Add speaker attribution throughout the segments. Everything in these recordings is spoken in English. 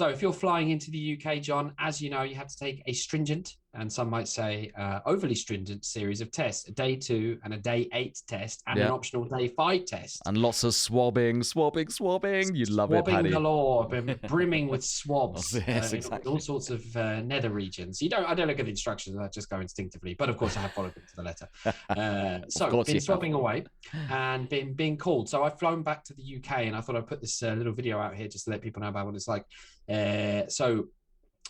Speaker 1: So if you're flying into the UK, John, as you know, you have to take a stringent, and some might say overly stringent series of tests, a day 2 and a day 8 test, and an optional day 5 test.
Speaker 2: And lots of swabbing. You love it,
Speaker 1: Swabbing
Speaker 2: Paddy.
Speaker 1: galore, brimming with swabs
Speaker 2: Yes,
Speaker 1: in
Speaker 2: exactly.
Speaker 1: all sorts of nether regions. I don't look at the instructions, I just go instinctively. But of course, I have followed them to the letter. So been swabbing away and being called. So I've flown back to the UK, and I thought I'd put this little video out here just to let people know about what it's like. So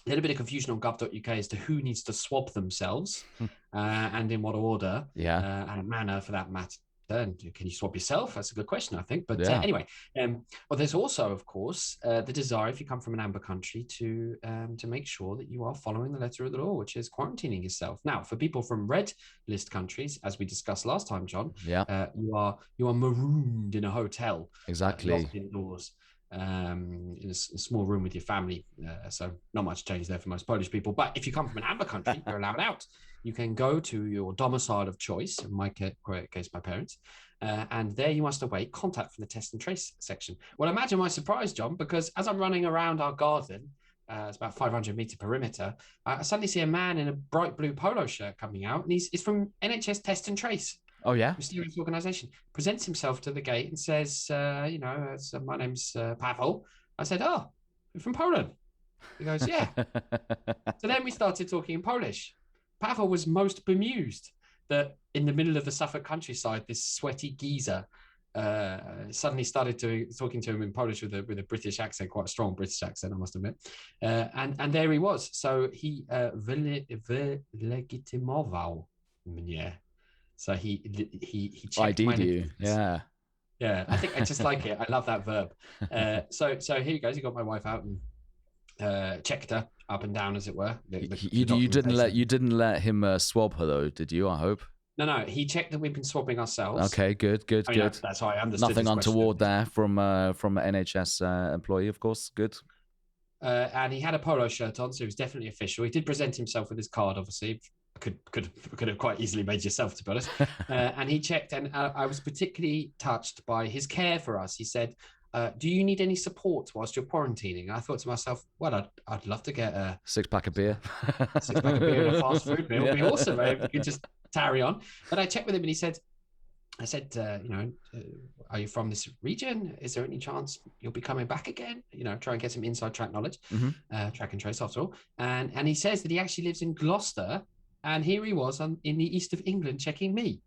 Speaker 1: a little bit of confusion on gov.uk as to who needs to swab themselves and in what order and manner for that matter. And can you swab yourself? That's a good question, I think. But anyway, well, there's also, of course, the desire, if you come from an amber country, to make sure that you are following the letter of the law, which is quarantining yourself. Now, for people from red list countries, as we discussed last time, John, you are marooned in a hotel, locked indoors. In a small room with your family, so not much change there for most Polish people. But if you come from an amber country, you're allowed out. You can go to your domicile of choice, in my case, my parents, and there you must await contact from the test and trace section. Well, imagine my surprise, John, because as I'm running around our garden, it's about 500-meter perimeter, I suddenly see a man in a bright blue polo shirt coming out, and he's from NHS Test and Trace.
Speaker 2: Oh, yeah?
Speaker 1: Mysterious organization. Presents himself to the gate and says, my name's Pavel. I said, oh, you're from Poland? He goes, yeah. So then we started talking in Polish. Pavel was most bemused that in the middle of the Suffolk countryside, this sweaty geezer suddenly started talking to him in Polish with a British accent, quite a strong British accent, I must admit. And there he was. So he wylegitymował mnie. So he checked
Speaker 2: ID'd you, yeah.
Speaker 1: Yeah, I think I just like it. I love that verb. So here he goes. He got my wife out and checked her up and down, as it were.
Speaker 2: You didn't let him swab her though, did you? I hope.
Speaker 1: No. He checked that we've been swabbing ourselves.
Speaker 2: Okay, good.
Speaker 1: That's how I understood.
Speaker 2: Nothing untoward there from an NHS employee, of course. Good.
Speaker 1: And he had a polo shirt on, so he was definitely official. He did present himself with his card, obviously. Could have quite easily made yourself, to be honest. And he checked, and I was particularly touched by his care for us. He said, do you need any support whilst you're quarantining? And I thought to myself, well, I'd love to get a
Speaker 2: 6-pack of beer.
Speaker 1: 6-pack of beer and a fast food meal. It'd be awesome. If you could just tarry on. But I checked with him, and he said, are you from this region? Is there any chance you'll be coming back again? Try and get some inside track knowledge, track and trace after all. And he says that he actually lives in Gloucester, and here he was in the east of England checking me.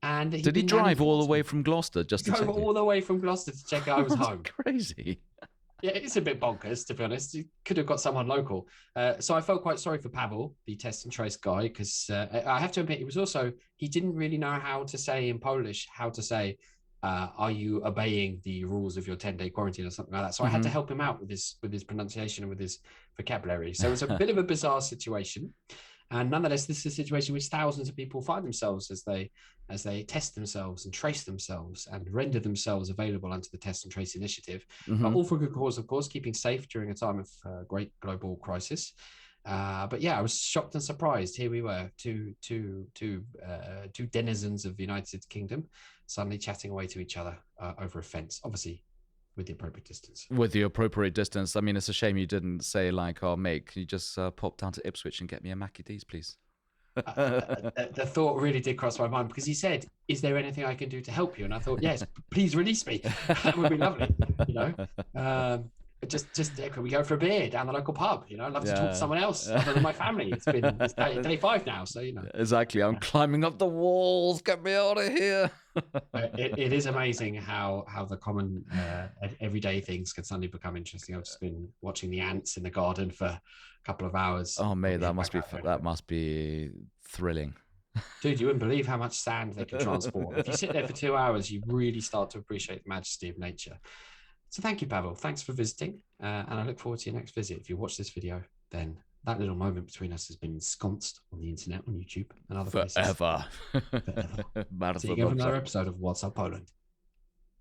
Speaker 1: And
Speaker 2: did he drive all the way from Gloucester just to check
Speaker 1: all the way from Gloucester to check I was home?
Speaker 2: Crazy.
Speaker 1: Yeah, it's a bit bonkers, to be honest. He could have got someone local. So I felt quite sorry for Pavel, the test and trace guy, because I have to admit, he didn't really know how to say in Polish, are you obeying the rules of your 10-day quarantine or something like that? So I had to help him out with his pronunciation and with his vocabulary. So it was a bit of a bizarre situation. And nonetheless, this is a situation which thousands of people find themselves as they test themselves and trace themselves and render themselves available under the Test and Trace initiative. All for good cause, of course, keeping safe during a time of great global crisis. But yeah, I was shocked and surprised. Here we were, two denizens of the United Kingdom, suddenly chatting away to each other over a fence, obviously with the appropriate distance.
Speaker 2: With the appropriate distance. I mean, it's a shame you didn't say oh, mate, can you just pop down to Ipswich and get me a Mackie D's, please?
Speaker 1: The thought really did cross my mind, because he said, is there anything I can do to help you? And I thought, yes, please release me. That would be lovely, Just can we go for a beer down the local pub? I'd love to talk to someone else other than my family. It's day 5 now, so
Speaker 2: Exactly. I'm climbing up the walls. Get me out of here.
Speaker 1: It is amazing how the common everyday things can suddenly become interesting. I've just been watching the ants in the garden for a couple of hours.
Speaker 2: Oh, mate, that must be thrilling.
Speaker 1: Dude, you wouldn't believe how much sand they can transport. If you sit there for 2 hours, you really start to appreciate the majesty of nature. So thank you, Pavel. Thanks for visiting. And I look forward to your next visit. If you watch this video, then that little moment between us has been ensconced on the internet, on YouTube, and other places.
Speaker 2: Forever.
Speaker 1: See you again for another episode of What's Up Poland.